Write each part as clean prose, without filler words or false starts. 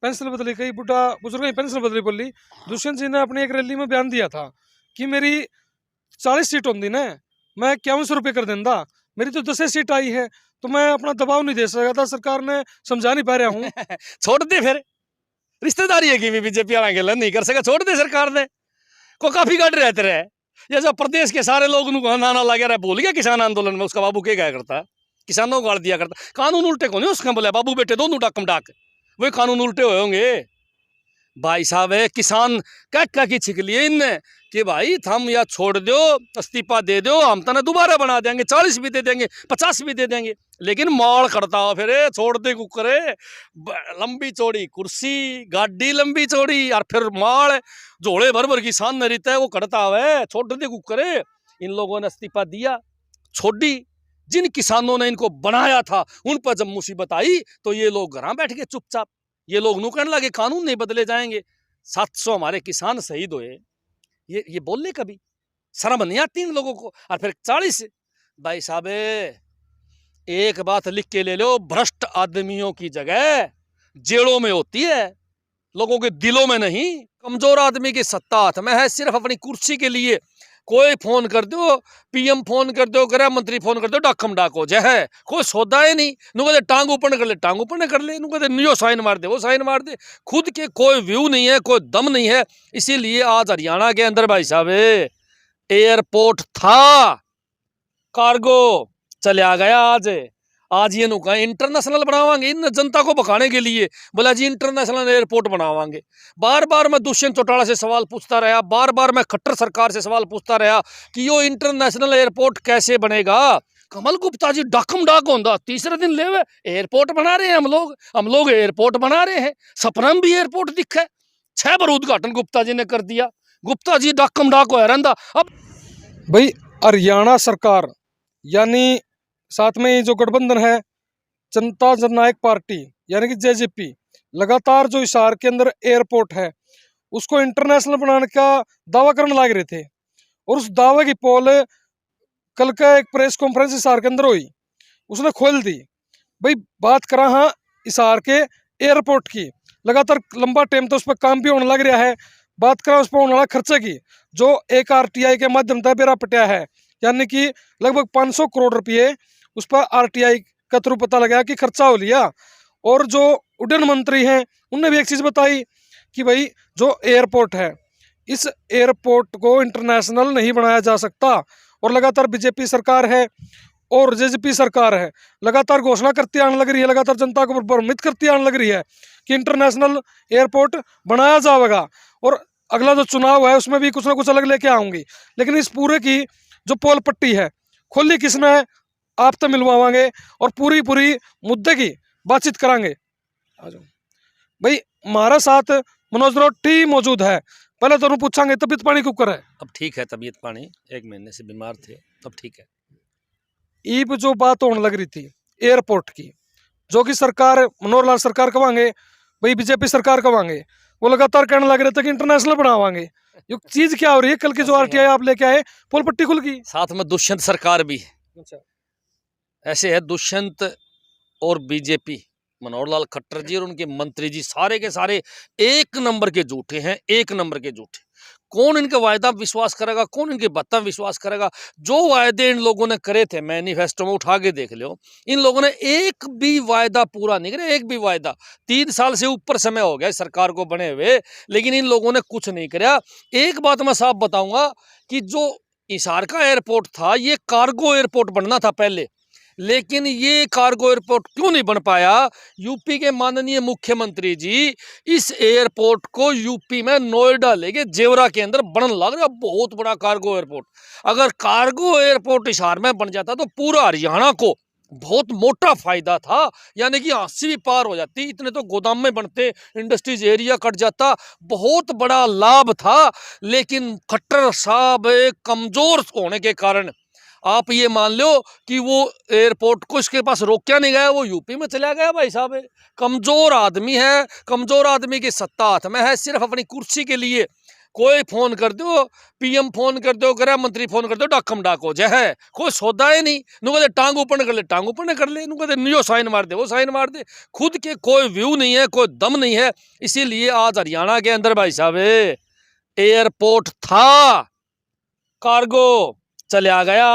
Pencil बदली, कई बुढ़ा बुजुर्गों की पेंसिल बदली बोली। दुष्यंत जी ने अपनी एक रैली में बयान दिया था कि मेरी 40 सीट होती ना, मैं 51 रुपये कर देंदा, मेरी तो 10 सीट आई है, तो मैं अपना दबाव नहीं दे सकता, सरकार ने समझा नहीं पा रहा हूँ। छोड़ दे फिर, रिश्तेदारी है कि बीजेपी वाला गल नहीं कर सका, छोड़ दे सरकार ने को काफी गढ़ रहते रहे। ये जो प्रदेश के सारे लोग नाना लगे रहे, भूल गया किसान आंदोलन में उसका बाबू क्या करता, किसानों को गाड़ दिया करता। कानून उल्टे को नहीं उसका बोला, बाबू बेटे दोनों डाकम डाक, वही कानून उल्टे हुए होंगे भाई साहब। है किसान क्या की छिक लिए इनने कि भाई थम या छोड़ दो, इस्तीफा दे दो, हम तो दोबारा बना देंगे, 40 भी दे देंगे, 50 भी दे देंगे, लेकिन माल करता हो फिर छोड़ दे कुकरे, लंबी चौड़ी कुर्सी, गाड़ी लंबी चौड़ी और फिर माल झोले भर भर किसान न रहता है वो करता हुआ, छोड़ दे कुकरे। इन लोगों ने इस्तीफा दिया, छोड़ी। जिन किसानों ने इनको बनाया था उन पर जब मुसीबत आई तो ये लोग घर बैठ के चुपचाप, ये लोग नु कहने लगे कानून नहीं बदले जाएंगे। 700 हमारे किसान शहीद हुए, ये बोलने कभी शर्म नहीं आती इन लोगों को। और फिर 40 भाई साहब एक बात लिख के ले लो, भ्रष्ट आदमियों की जगह जेलों में होती है, लोगों के दिलों में नहीं। कमजोर आदमी की सत्ता हाथ में है, सिर्फ अपनी कुर्सी के लिए कोई फोन कर दो, पीएम फोन कर दो, गृह मंत्री फोन कर दो, डाकम डाको जय है, कोई सौदा है नहीं। नु कहते टांग ऊपर कर ले, टांग ऊपर कर ले, नु कहते नियो साइन मार दे, वो साइन मार दे, खुद के कोई व्यू नहीं है, कोई दम नहीं है। इसीलिए आज हरियाणा के अंदर भाई साहब एयरपोर्ट था, कार्गो चला गया। आज ये नुका इंटरनेशनल बनावांगे इन जनता को बखाने के लिए, बोला जी इंटरनेशनल एयरपोर्ट बनावांगे। बार बार मैं दुष्यंत चौटाला से सवाल पूछता रहा, बार बार मैं खट्टर सरकार से सवाल पूछता रहा कि यो इंटरनेशनल एयरपोर्ट कैसे बनेगा। कमल गुप्ता जी डाकम डाक होंदा, तीसरे दिन ले एयरपोर्ट बना रहे हैं, हम लोग एयरपोर्ट बना रहे हैं, सपना में भी एयरपोर्ट दिखा, 6 बार उद्घाटन गुप्ता जी ने कर दिया। गुप्ता जी डाकम डाक हो रहा। अब भाई हरियाणा सरकार यानी साथ में जो गठबंधन है जनता जननायक पार्टी यानी कि जेजेपी, लगातार जो हिसार के अंदर एयरपोर्ट है उसको इंटरनेशनल बनाने का दावा करने लग रहे थे, और उस दावे की पोल कल का एक प्रेस कॉन्फ्रेंस हिसार के अंदर हुई, उसने खोल दी। भाई बात करा हाँ हिसार के एयरपोर्ट की, लगातार लंबा टाइम तो उस पर काम भी होने लग रहा है। बात करा उस पर होने वाला खर्चे की, जो एक आरटीआई के माध्यम से बेरा पटिया है, यानी कि लगभग 500 करोड़ रुपये उस पर आरटीआई का थ्रू पता लगा कि खर्चा हो लिया। और जो उड्डयन मंत्री हैं उनने भी एक चीज़ बताई कि भाई जो एयरपोर्ट है इस एयरपोर्ट को इंटरनेशनल नहीं बनाया जा सकता, और लगातार बीजेपी सरकार है और जेजेपी सरकार है लगातार घोषणा करती आने लग रही है, लगातार जनता को भ्रमित करती आने लग रही है कि इंटरनेशनल एयरपोर्ट बनाया जाएगा, और अगला जो चुनाव है उसमें भी कुछ ना कुछ अलग लेके आऊंगी। लेकिन इस पूरे की जो पोल पट्टी है खोली किसने, आप तो मिलवावांगे और पूरी मुद्दे की बातचीत करांगे। आ जाओ भाई, हमारा साथ मनोज रोटी मौजूद है। पहले तो पूछांगे तबीयत पानी कुकर है? अब ठीक है तबीयत पानी, 1 महीने से बीमार थे, अब ठीक है। ईब जो बात होने लग रही थी एयरपोर्ट की, जो कि सरकार मनोहर लाल सरकार कवांगे, भाई बीजेपी सरकार कवांगे, वो लगातार कहने लग रहे थे कि इंटरनेशनल बनावांगे। ये चीज क्या हो रही है? कल की जो आरटीआई आप लेके आए, पोल पट्टी खुल गई, साथ में दुष्यंत सरकार भी। अच्छा ऐसे है दुष्यंत और बीजेपी, मनोहर लाल खट्टर जी और उनके मंत्री जी सारे के सारे एक नंबर के झूठे हैं, एक नंबर के झूठे। कौन इनके वायदा विश्वास करेगा, कौन इनके बातों विश्वास करेगा? जो वायदे इन लोगों ने करे थे मैनिफेस्टो में उठा के देख लो, इन लोगों ने एक भी वायदा पूरा नहीं करे, एक भी वायदा। 3 साल से ऊपर समय हो गया सरकार को बने हुए, लेकिन इन लोगों ने कुछ नहीं कराया। एक बात मैं साफ बताऊंगा कि जो हिसार का एयरपोर्ट था ये कार्गो एयरपोर्ट बनना था पहले, लेकिन ये कार्गो एयरपोर्ट क्यों नहीं बन पाया? यूपी के माननीय मुख्यमंत्री जी इस एयरपोर्ट को यूपी में नोएडा लेके जेवरा के अंदर बनने लग रहा, बहुत बड़ा कार्गो एयरपोर्ट। अगर कार्गो एयरपोर्ट हिसार में बन जाता तो पूरा हरियाणा को बहुत मोटा फायदा था, यानी कि हांसी भी पार हो जाती, इतने तो गोदाम में बनते, इंडस्ट्रीज एरिया कट जाता, बहुत बड़ा लाभ था। लेकिन खट्टर साहब कमजोर होने के कारण आप ये मान लो कि वो एयरपोर्ट को इसके पास रोका नहीं गया, वो यूपी में चला गया। भाई साहब कमजोर आदमी है, कमजोर आदमी की सत्ता हाथ में है, सिर्फ अपनी कुर्सी के लिए कोई फोन कर दो, पीएम फोन कर दो, गृह मंत्री फोन कर दो, डाकम डाको जय है, कोई सौदा है नहीं। नु कहते टांग ऊपर कर ले, टांग ऊपर कर ले, नु कहते नियो साइन मार दे, वो साइन मार दे। खुद के कोई व्यू नहीं है, कोई दम नहीं है। इसीलिए आज हरियाणा के अंदर भाई साहब एयरपोर्ट था, कार्गो चला गया।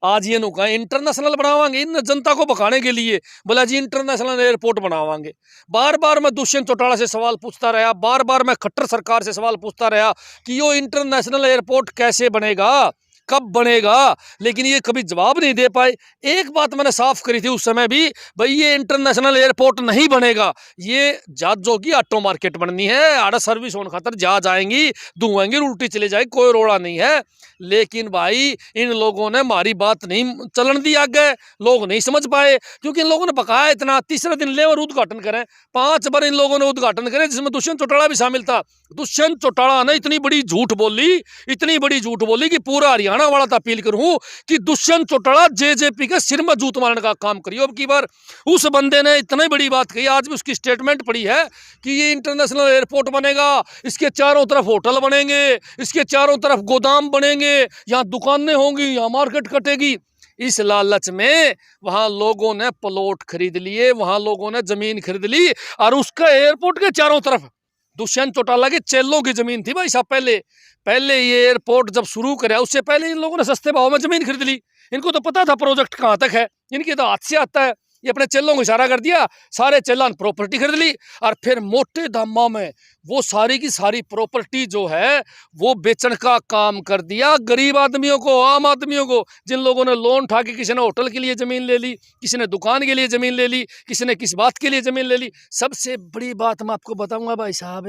आज ये नुका इंटरनेशनल बनावांगे इन जनता को भगाने के लिए, बोला जी इंटरनेशनल एयरपोर्ट बनावांगे। बार बार मैं दुष्यंत चौटाला से सवाल पूछता रहा, बार बार मैं खट्टर सरकार से सवाल पूछता रहा कि यो इंटरनेशनल एयरपोर्ट कैसे बनेगा, कब बनेगा, लेकिन ये कभी जवाब नहीं दे पाए। एक बात मैंने साफ करी थी उस समय भी, भाई ये इंटरनेशनल एयरपोर्ट नहीं बनेगा, ये जहाजों की ऑटो मार्केट बननी है, आड़ा सर्विस होने खातर जहाज आएंगी, धुएंगी, उल्टी चले जाएगी, कोई रोड़ा नहीं है। लेकिन भाई इन लोगों ने हमारी बात नहीं चलन दी आगे, लोग नहीं समझ पाए, क्योंकि इन लोगों ने पकाया इतना। तीसरे दिन ले और उद्घाटन करें, 5 बार इन लोगों ने उद्घाटन करे, जिसमें दुष्यंत चौटाला भी शामिल था। दुष्यंत चौटाला ने इतनी बड़ी झूठ बोली, इतनी बड़ी झूठ बोली कि पूरा हरियाणा वाला तो अपील करूं कि दुष्यंत चौटाला जेजेपी के सिर में जूत मारने का काम करियो अब की बार। उस बंदे ने इतनी बड़ी बात कही, आज भी उसकी स्टेटमेंट पड़ी है कि ये इंटरनेशनल एयरपोर्ट बनेगा, इसके चारों तरफ होटल बनेंगे, इसके चारों तरफ गोदाम बनेंगे, यहाँ दुकानें होंगी, यहाँ मार्केट कटेगी। इस लालच में वहां लोगों ने प्लॉट खरीद लिए, वहां लोगों ने जमीन खरीद ली, और उसका एयरपोर्ट के चारों तरफ दुष्यंत चौटाला के चेलों की जमीन थी भाई साहब। पहले ये एयरपोर्ट जब शुरू करे उससे पहले इन लोगों ने सस्ते भाव में जमीन खरीद ली। इनको तो पता था प्रोजेक्ट कहाँ तक है, इनके तो हाथ से आता है। ये अपने चेलों को इशारा कर दिया, सारे चेला ने प्रॉपर्टी खरीद ली, और फिर मोटे दामों में वो सारी की सारी प्रॉपर्टी जो है वो बेचने का काम कर दिया गरीब आदमियों को, आम आदमियों को, जिन लोगों ने लोन उठा के, किसी ने होटल के लिए ज़मीन ले ली, किसी ने दुकान के लिए ज़मीन ले ली, किसी ने किस बात के लिए ज़मीन ले ली। सबसे बड़ी बात मैं आपको बताऊंगा भाई साहब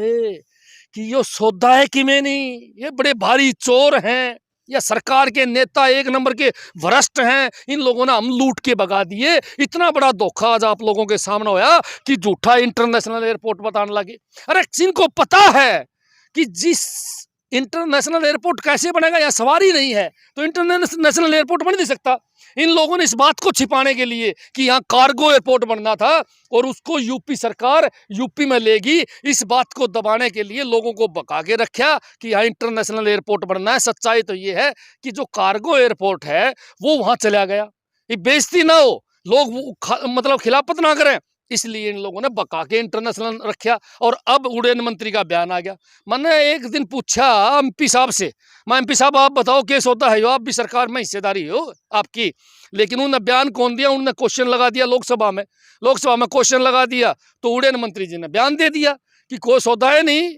कि यो सौदा है कि मैं नहीं, ये बड़े भारी चोर हैं, या सरकार के नेता एक नंबर के भ्रष्ट हैं। इन लोगों ने हम लूट के भगा दिए। इतना बड़ा धोखा आज आप लोगों के सामने होया कि झूठा इंटरनेशनल एयरपोर्ट बताने लगे। अरे इनको पता है कि जिस इंटरनेशनल एयरपोर्ट कैसे बनेगा, यहाँ सवारी नहीं है तो इंटरनेशनल एयरपोर्ट बन नहीं सकता। इन लोगों ने इस बात को छिपाने के लिए कि यहाँ कार्गो एयरपोर्ट बनना था और उसको यूपी सरकार यूपी में लेगी, इस बात को दबाने के लिए लोगों को बका के रखा कि यहाँ इंटरनेशनल एयरपोर्ट बनना है। सच्चाई तो ये है कि जो कार्गो एयरपोर्ट है वो वहाँ चला गया, ये बेइज्जती ना हो, लोग मतलब खिलाफत ना करें, इसलिए इन लोगों ने बका के इंटरनेशनल रखा। और अब उड़ान मंत्री का बयान आ गया। मैंने एक दिन पूछा एमपी साहब से, मैं एमपी साहब आप बताओ केस होता है, आप भी सरकार में हिस्सेदारी हो आपकी, लेकिन उन्होंने बयान कौन दिया, उन्होंने क्वेश्चन लगा दिया लोकसभा में क्वेश्चन लगा दिया, तो उड़ान मंत्री जी ने बयान दे दिया कि कोई सौदा है नहीं,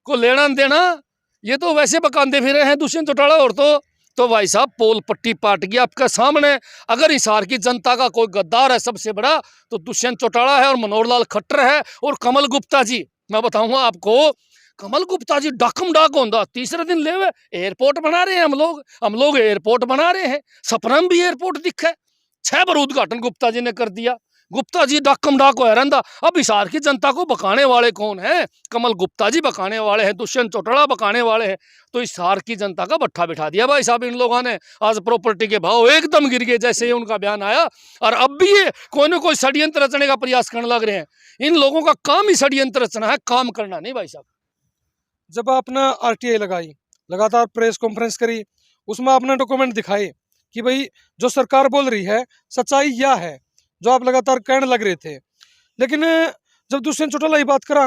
कोई लेना देना, ये तो वैसे बकांदे फिरे हैं दुष्यंत चौटाला। और तो भाई साहब पोल पट्टी पाट गया आपके सामने। अगर हिसार की जनता का कोई गद्दार है सबसे बड़ा तो दुष्यंत चौटाला है और मनोहर लाल खट्टर है और कमल गुप्ता जी। मैं बताऊंगा आपको, कमल गुप्ता जी डाकम डाक होंदा, तीसरे दिन ले एयरपोर्ट बना रहे हैं, हम लोग एयरपोर्ट बना रहे हैं, सपना में भी एयरपोर्ट दिखे, 6 बार उद्घाटन गुप्ता जी ने कर दिया। गुप्ता जी डाकम डाक हो रहा। अब हिसार की जनता को बकाने वाले कौन है? कमल गुप्ता जी बकाने वाले हैं, दुष्यंत चौटाला बकाने वाले हैं। तो हिसार की जनता का भट्ठा बिठा दिया भाई साहब इन लोगों ने। आज प्रॉपर्टी के भाव एकदम गिर गए जैसे ही उनका बयान आया, और अब भी ये कोई ना कोई षड्यंत्र रचने का प्रयास करने लग रहे हैं। इन लोगों का काम ही षड्यंत्र रचना है, काम करना नहीं भाई साहब। जब आपने आरटीआई लगाई, लगातार प्रेस कॉन्फ्रेंस करी, उसमें आपने डॉक्यूमेंट दिखाए कि भाई जो सरकार बोल रही है सच्चाई यह है जो आप लगातार कहने लग रहे थे। लेकिन जब दुष्यंत चौटाला की बात करा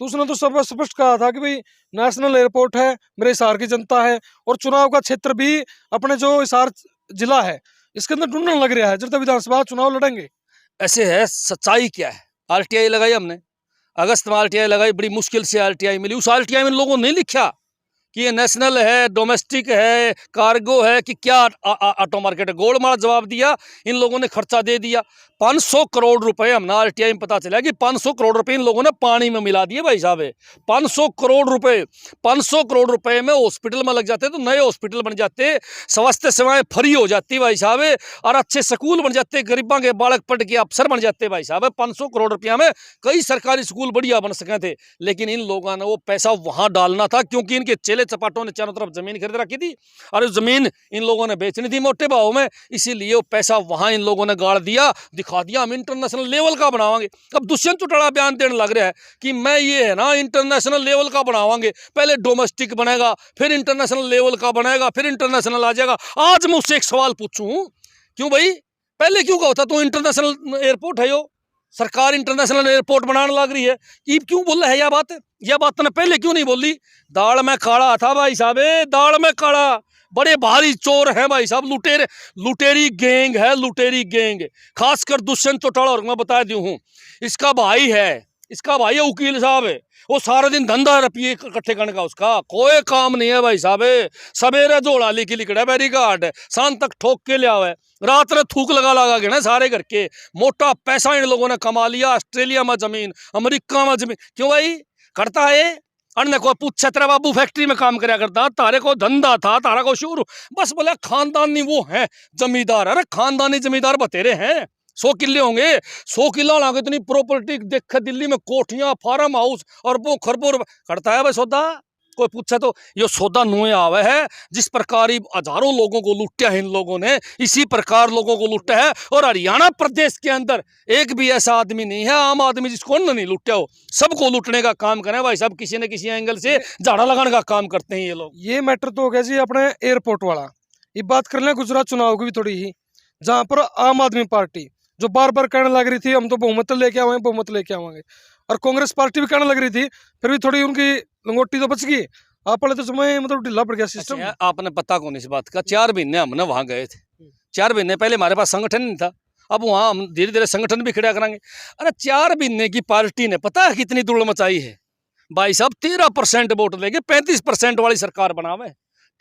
तो उसने तो सब स्पष्ट कहा था कि भाई नेशनल एयरपोर्ट है, मेरे हिसार की जनता है, और चुनाव का क्षेत्र भी अपने जो हिसार जिला है इसके अंदर ढूंढने लग रहा है, जब तक विधानसभा चुनाव लड़ेंगे। ऐसे है, सच्चाई क्या है? आरटीआई लगाई हमने, अगस्त में आरटीआई लगाई, बड़ी मुश्किल से आरटीआई मिली। उस आरटीआई में लोगों ने नहीं लिखा कि ये नेशनल है, डोमेस्टिक है, कार्गो है कि क्या ऑटो मार्केट है। गोलमाल जवाब दिया, इन लोगों ने खर्चा दे दिया। 500 करोड़ रुपए हमने आरटीआई में पता चला कि 500 करोड़ रुपए इन लोगों ने पानी में मिला दिए भाई साहब। 500 करोड़ रुपए में हॉस्पिटल में लग जाते तो नए हॉस्पिटल बन जाते, स्वास्थ्य सेवाएं फ्री हो जाती भाई साहब, और अच्छे स्कूल बन जाते, गरीबों के बालक पढ़ के अफसर बन जाते भाई साहब। 500 करोड़ रुपया में कई सरकारी स्कूल बढ़िया बन सके थे, लेकिन इन लोगों ने वो पैसा वहां डालना था क्योंकि इनके चेले पहले चपाटों ने चारों तरफ जमीन खरीद रखी थी और उस जमीन इन लोगों ने बेचनी थी मोटे भाव में, इसीलिए वो पैसा वहां इन लोगों ने गाड़ दिया, दिखा दिया हम इंटरनेशनल लेवल का बनावांगे। अब दुष्यंत चौटाला बयान देने लग रहा है कि मैं ये है ना इंटरनेशनल लेवल का बनावांगे, पहले डोमेस्टिक बनेगा फिर इंटरनेशनल लेवल का बनेगा फिर इंटरनेशनल आ जाएगा। आज मैं उससे एक सवाल पूछूं, क्यों भाई पहले क्यों कहा था तू इंटरनेशनल एयरपोर्ट है, यो सरकार इंटरनेशनल एयरपोर्ट बनाने लग रही है, ये क्यों बोल रहा है यह बात तूने पहले क्यों नहीं बोली? दाल में काला था भाई साहब, दाल में काला, बड़े भारी चोर हैं भाई साहब, लुटेरी गैंग है, लुटेरी गैंग, खासकर दुष्यंत चौटाला। और मैं बता दूं हूँ, इसका भाई है वकील साहब है, वो सारा दिन धंधा रुपये इकट्ठे करने का, उसका कोई काम नहीं है भाई साहब। सवेरे जोड़ा लिखी लिखड़ा बैरी गार्ड, शाम तक ठोक के लिया हुआ है, रात में थूक लगा के ना सारे घर के मोटा पैसा इन लोगों ने कमा लिया। ऑस्ट्रेलिया में जमीन, अमेरिका में जमीन, क्यों भाई करता है? अन्य को पूछा तेरा बाबू फैक्ट्री में काम कराया करता, तारे को धंधा था, तारा को शुरू, बस बोला खानदानी वो है जमींदार। अरे खानदानी जमींदार बतेरे हैं, 100 किले होंगे, 100 किला लागे इतनी प्रॉपर्टी देखे दिल्ली में, कोठियां, फार्म हाउस और वो खरबों करता है भाई सौदा। कोई पूछा तो ये सौदा नुए आवे है, जिस प्रकार हजारों लोगों को लुटा है इन लोगों ने, इसी प्रकार लोगों को लुटा है। और हरियाणा प्रदेश के अंदर एक भी ऐसा आदमी नहीं है, आम आदमी जिसको नहीं लुटा हो, सबको लुटने का काम करें भाई साहब, किसी न किसी एंगल से झाड़ा लगाने का काम करते हैं ये लोग। ये मैटर तो हो गया जी अपने एयरपोर्ट वाला। ये बात कर लें गुजरात चुनाव की भी थोड़ी ही, जहां पर आम आदमी पार्टी जो बार बार कहने लग रही थी हम तो बहुमत लेके आवाएंगे, और कांग्रेस पार्टी भी कहने लग रही थी, फिर भी थोड़ी उनकी लंगोटी तो बच गई। आप वाले तो समय मतलब ढीला पड़ गया सिस्टम। अच्छा, आपने पता कौन इस बात का? 4 महीने हमने वहां गए थे, 4 महीने पहले हमारे पास संगठन नहीं था, अब वहां हम धीरे धीरे संगठन भी खड़ा करेंगे। अरे 4 महीने की पार्टी ने पता है कितनी धूल मचाई है भाई साहब? 13% वोट लेके 35% वाली सरकार बनावे,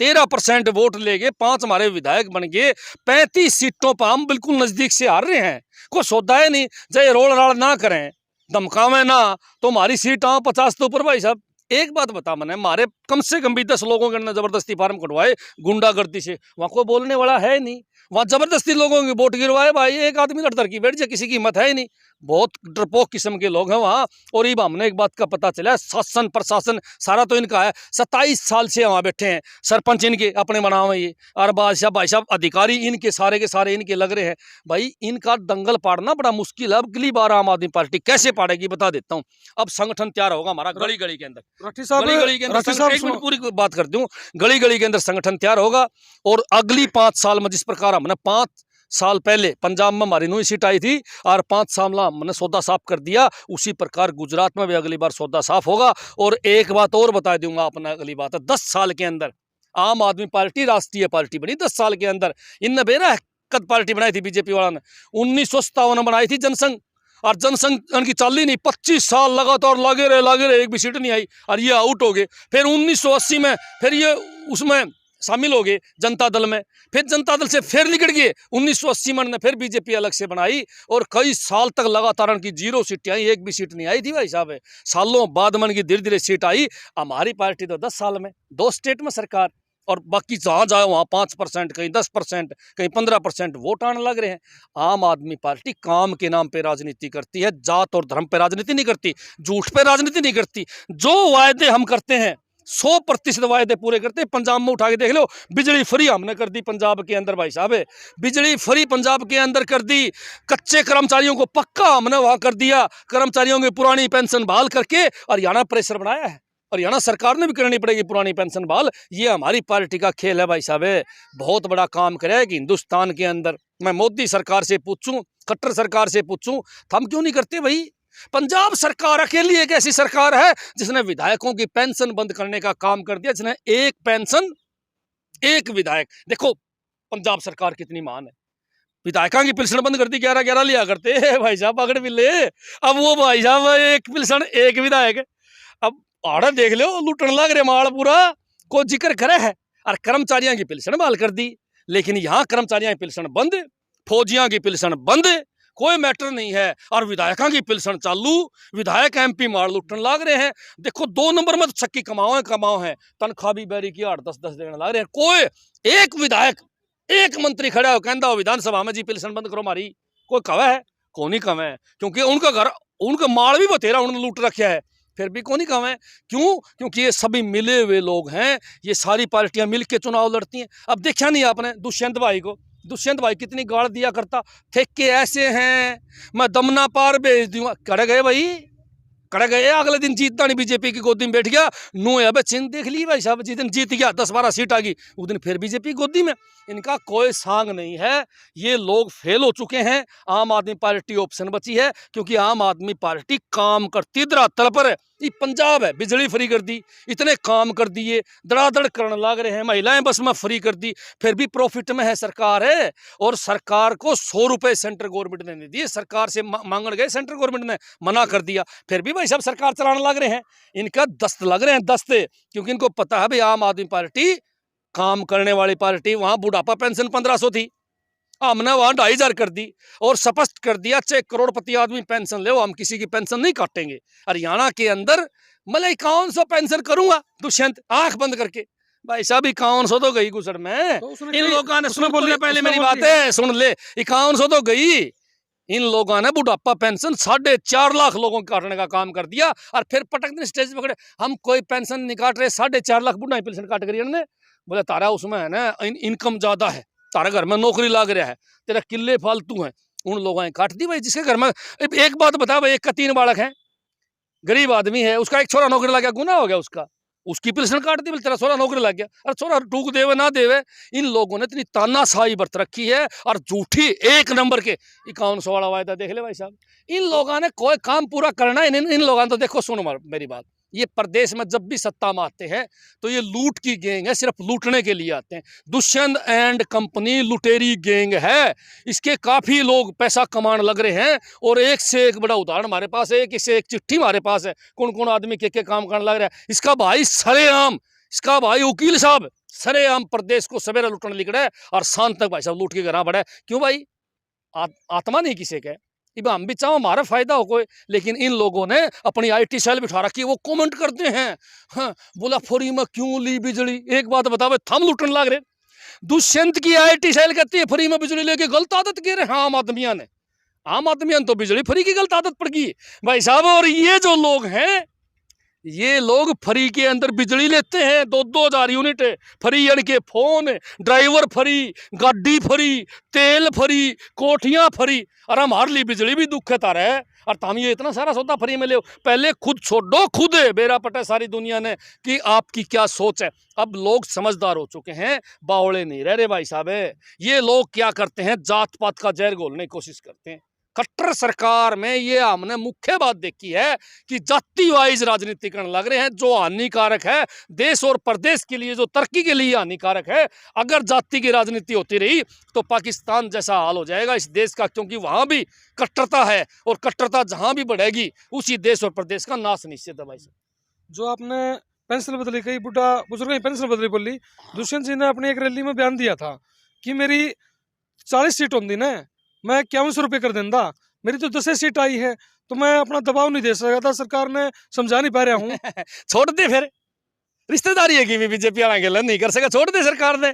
13% वोट लेके 5 हमारे विधायक बन गए, 35 सीटों पर हम बिल्कुल नजदीक से हार रहे हैं। कोई सौदा है नहीं, चाहे रोल राड़ ना करें, धमकावे ना, तो हमारी सीट 50 के ऊपर। भाई साहब एक बात बता, मैंने हमारे कम से कम भी 10 लोगों के अंदर जबरदस्ती फार्म कटवाए गुंडागर्दी से, वहां कोई बोलने वाला है नहीं, वहां जबरदस्ती लोगों की वोट गिरवाए भाई, एक आदमी लड़तर की बैठ जाए, किसी की हिम्मत है ही नहीं, बहुत डरपोक किस्म के लोग हैं वहाँ। और ये हमने एक बात का पता चला, शासन प्रशासन सारा तो इनका है, 27 साल से वहाँ बैठे हैं, सरपंच इनके अपने बना हुए ये, और बादशाह भाई साहब अधिकारी इनके सारे के सारे इनके लग रहे हैं। भाई इनका दंगल पाड़ना बड़ा मुश्किल है। अब अगली बार आम आदमी पार्टी कैसे पाड़ेगी बता देता हूँ। अब संगठन तैयार होगा हमारा गली गली के अंदर, गली के अंदर, एक मिनट पूरी बात कर दूं, गली गली के अंदर संगठन तैयार होगा। और अगली 5 साल में जिस प्रकार हमने 5 साल पहले पंजाब में हमारी नई सीट आई थी और 5 साल में हमने सौदा साफ कर दिया, उसी प्रकार गुजरात में भी अगली बार सौदा साफ होगा। और एक बात और बता दूंगा अपना, अगली बात है 10 साल के अंदर आम आदमी पार्टी राष्ट्रीय पार्टी बनी। 10 साल के अंदर इनने बेरा कद पार्टी बनाई थी बीजेपी वाला ने, 1957 में बनाई थी जनसंघ, और जनसंघ की चाली नहीं, 25 साल लगातार लगे रहे, एक भी सीट नहीं आई और ये आउट हो गए। फिर 1980 में फिर ये उसमें शामिल हो गए जनता दल में, फिर जनता दल से फिर निकल गए, 1980 में फिर बीजेपी अलग से बनाई और कई साल तक लगातार उनकी 0 सीटें आई, एक भी सीट नहीं आई थी भाई साहब। सालों बाद मन की धीरे धीरे सीट आई। हमारी पार्टी तो 10 साल में 2 स्टेट में सरकार, और बाकी जहाँ जाए वहाँ 5%, कहीं 10%, कहीं 15% वोट आने लग रहे हैं। आम आदमी पार्टी काम के नाम पे राजनीति करती है, जात और धर्म पे राजनीति नहीं करती, झूठ पे राजनीति नहीं करती। जो वायदे हम करते हैं 100% वायदे पूरे करते हैं। पंजाब में उठा के देख लो, बिजली फ्री हमने कर दी पंजाब के अंदर भाई साहब, बिजली फ्री पंजाब के अंदर कर दी। कच्चे कर्मचारियों को पक्का हमने वहाँ कर दिया, कर्मचारियों की पुरानी पेंशन बहाल करके हरियाणा प्रेशर बनाया है। हरियाणा सरकार ने भी करनी पड़ेगी पुरानी पेंशन बहाल। ये हमारी पार्टी का खेल है भाई साहब, बहुत बड़ा काम करे कि हिंदुस्तान के अंदर। मैं मोदी सरकार से पूछूं, खट्टर सरकार से पूछूं, हम क्यों नहीं करते भाई? पंजाब सरकार अकेली एक ऐसी सरकार है जिसने विधायकों की पेंशन बंद करने का काम कर दिया, जिसने एक पेंशन एक विधायक। देखो पंजाब सरकार कितनी महान है, विधायकों की पेंशन बंद कर दी, 11-11 लिया करते भाई साहब पकड़ भी ले। अब वो भाई साहब एक पेंशन एक विधायक, अब आड़ा देख लो लुटन लग रहे माल पूरा, को जिक्र करे है। और कर्मचारियों की पेंशन बहाल कर दी, लेकिन यहाँ कर्मचारियों की पेंशन बंद, फौजियों की पेंशन बंद, कोई मैटर नहीं है। और विधायकों की पेंशन चालू, विधायक MP मार लुटन लग रहे हैं। देखो 2 नंबर में तो छक्की कमाओ है, तनख्वाह भी बैरी की 8-10 देने लग रहे हैं। कोई एक विधायक एक मंत्री खड़ा हो कहता हो विधानसभा में जी पेंशन बंद करो हमारी, कोई कवे है? कौन ही कवे है, क्योंकि उनका घर उनका माल भी बतेरा उन्होंने लूट रखा है। फिर भी कौन ही कम है। क्यों? क्योंकि ये सभी मिले हुए लोग हैं, ये सारी पार्टियां मिलके चुनाव लड़ती हैं। अब देखा नहीं आपने दुष्यंत भाई को, दुष्यंत भाई कितनी गाड़ दिया करता, ठेके ऐसे हैं मैं दमना पार भेज दूंगा, कड़ गए भाई, कड़ गए। अगले दिन जीतता नहीं, बीजेपी की गोदी में बैठ गया। नो अब चिन्ह देख ली भाई साहब, जिस दिन जीत गया 10-12 सीट आ गई, उस दिन फिर बीजेपी गोदी में। इनका कोई सांग नहीं है, ये लोग फेल हो चुके हैं। आम आदमी पार्टी ऑप्शन बची है, क्योंकि आम आदमी पार्टी काम करती धरातल पर है। ये पंजाब है, बिजली फ्री कर दी, इतने काम कर दिए, धड़ाधड़ करने लग रहे हैं, महिलाएं बस में फ्री कर दी, फिर भी प्रॉफिट में है सरकार है। और सरकार को 100 रुपए सेंट्रल गवर्नमेंट ने नहीं दिए, सरकार से मांगने गए, सेंट्रल गवर्नमेंट ने मना कर दिया, फिर भी भाई साहब सरकार चलाने लग रहे हैं। इनका दस्त लग रहे हैं, दस्ते, क्योंकि इनको पता है भाई आम आदमी पार्टी काम करने वाली पार्टी। वहां बुढ़ापा पेंशन 1500 थी, हमने वहां 2500 कर दी और स्पष्ट कर दिया 6 करोड़पति आदमी पेंशन ले, हम किसी की पेंशन नहीं काटेंगे। हरियाणा के अंदर मैं 5100 पेंशन करूंगा, दुष्यंत आंख बंद करके। भाई साहब 5100 तो गई गुजर में, तो इन लोगों ने सुन बोले पहले मेरी बात है सुन ले, 5100 तो गई। इन लोगों ने बुढ़ापा पेंशन 4.5 लाख लोगों को काटने का काम कर दिया, और फिर पटक दिन स्टेज पकड़े, हम कोई पेंशन नहीं काट रहे, 4.5 लाख बुढ़ा पेंशन काट करिए ने। बोले तारा उसमें है ना इनकम ज्यादा है, तारा घर में नौकरी लग रहा है, तेरा किले फालतू है, उन लोगों ने काट दी भाई। जिसके घर में एक बात बता भाई, एक का 3 बालक है, गरीब आदमी है, उसका एक छोरा नौकरी लग गया, गुना हो गया उसका, उसकी पेंशन काट दी, तेरा छोरा नौकरी लग गया। अरे छोरा टूक देवे ना देवे, इन लोगों ने इतनी तानाशाही बरत रखी है, और झूठी 1 नंबर के 5100 वाला वायदा देख ले भाई साहब। इन लोगों ने कोई काम पूरा करना है, इन लोगों ने तो देखो, सुनो मेरी बात, ये प्रदेश में जब भी सत्ता में आते हैं तो ये लूट की गैंग है, सिर्फ लूटने के लिए आते हैं। दुष्यंत एंड कंपनी लुटेरी गैंग है, इसके काफी लोग पैसा कमाने लग रहे हैं, और एक से एक बड़ा उदाहरण हमारे पास है, एक से एक चिट्ठी हमारे पास है, कौन कौन आदमी के काम करने लग रहा है। इसका भाई सरेआम, इसका भाई वकील साहब सरेआम प्रदेश को सवेरा लुटने निकला है, और शाम तक भाई साहब लूट के घर बढ़ा है। क्यों भाई? आत्मा नहीं किसी के, इब हम भी चाहो हमारा फायदा हो कोई, लेकिन इन लोगों ने अपनी IT सेल बिठा रखी है, वो कमेंट करते हैं, हाँ बोला फ्री में क्यों ली बिजली। एक बात बताओ, थम लूटने लग रहे। दुष्यंत की IT सेल कहती है फ्री में बिजली लेके, गलत आदत कह रहे हैं आम आदमियों ने, आम आदमियों ने तो बिजली फ्री की गलत आदत पड़ गई भाई साहब। और ये जो लोग हैं, ये लोग फ्री के अंदर बिजली लेते हैं, 2-2000 यूनिट फ्री, यानी के फोन, ड्राइवर फ्री, गाड़ी फ्री, तेल फ्री, कोठियां फ्री, और हमारे लिए बिजली भी दुख है तारा है, और तुम ये इतना सारा सौदा फ्री में ले। पहले खुद छोड़ो, खुद बेरा पटा सारी दुनिया ने कि आपकी क्या सोच है। अब लोग समझदार हो चुके हैं, बावड़े नहीं रह रहे भाई साहब। ये लोग क्या करते हैं, जात पात का जहर घोलने की कोशिश करते हैं। कट्टर सरकार में ये हमने मुख्य बात देखी है कि जाति वाइज राजनीति करने लग रहे हैं, जो हानिकारक है देश और प्रदेश के लिए, जो तरक्की के लिए हानिकारक है। अगर जाति की राजनीति होती रही तो पाकिस्तान जैसा हाल हो जाएगा इस देश का, क्योंकि वहां भी कट्टरता है, और कट्टरता जहां भी बढ़ेगी उसी देश और प्रदेश का नाश निश्चित है भाई साहब। जो आपने पेंसिल बदली, कई बुढ़ा बुजुर्ग पेंसिल बदली बोली, दुष्यंत जी ने अपनी एक रैली में बयान दिया था कि मेरी 40 सीट होंगी ना, मैं 5100 रुपये कर देंदा, मेरी तो 10 सीट आई है, तो मैं अपना दबाव नहीं दे सका था, सरकार ने समझा नहीं पा रहा हूँ। छोड़ दे फिर, रिश्तेदारी है कि बीजेपी वाला गलन नहीं कर सका, छोड़ दे सरकार ने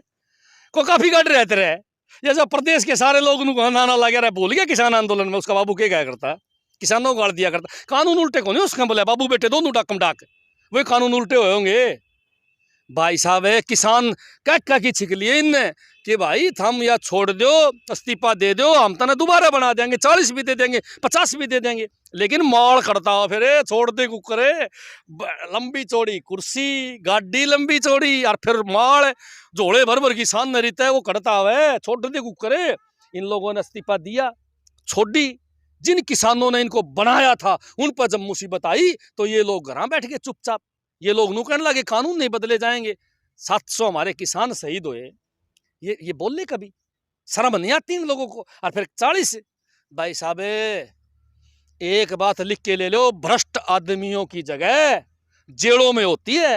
को, काफी गढ़ रहते रहे। जैसा प्रदेश के सारे लोग नाना लगे रहे, भूल गया किसान आंदोलन में उसका बाबू क्या क्या करता, किसानों को गाड़ दिया करता। कानून उल्टे को नहीं उसका बोला, बाबू बेटे दोनों डाकम डाक, वही कानून उल्टे हुए होंगे भाई साहब। है किसान क्या की छिक लिए इनने कि भाई थम या छोड़ दो, इस्तीफा दे दो, हम तो दोबारा बना देंगे, 40 भी दे देंगे, 50 भी दे देंगे, लेकिन माल करता हो फिर, छोड़ दे कुकरे, लंबी चौड़ी कुर्सी, गाड़ी लंबी चौड़ी, और फिर माल झोड़े भर भर किसान न रहता है, वो करता हुआ, छोड़ दे कुकरे। इन लोगों ने इस्तीफा दिया, छोड़ी। जिन किसानों ने इनको बनाया था उन पर जब मुसीबत आई तो ये लोग घर बैठ के चुपचाप, ये लोग नु कहने लगे कानून नहीं बदले जाएंगे। 700 हमारे किसान शहीद हुए, ये बोलने कभी शर्म नहीं आती इन लोगों को। और फिर 40 भाई साहब, एक बात लिख के ले लो, भ्रष्ट आदमियों की जगह जेलों में होती है,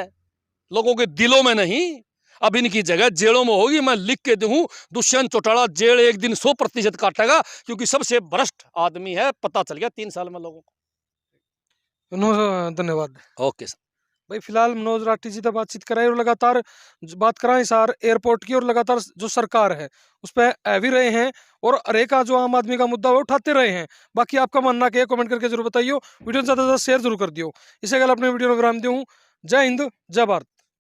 लोगों के दिलों में नहीं। अब इनकी जगह जेलों में होगी, मैं लिख के दूं, दुष्यंत चौटाला जेल एक दिन 100% काटेगा, क्योंकि सबसे भ्रष्ट आदमी है, पता चल गया 3 साल में लोगों को। धन्यवाद। Okay sir. भाई फिलहाल मनोज राठी जी से बातचीत कराई और लगातार बात कराएं हिसार एयरपोर्ट की, और लगातार जो सरकार है उस पर आ भी रहे हैं और हर एक का जो आम आदमी का मुद्दा वो उठाते रहे हैं। बाकी आपका मानना क्या है कमेंट करके जरूर बताइए, वीडियो ज़्यादा से ज़्यादा शेयर जरूर कर दियो। इसे अगर अपने वीडियो में विराम दूँ। जय हिंद, जय भारत।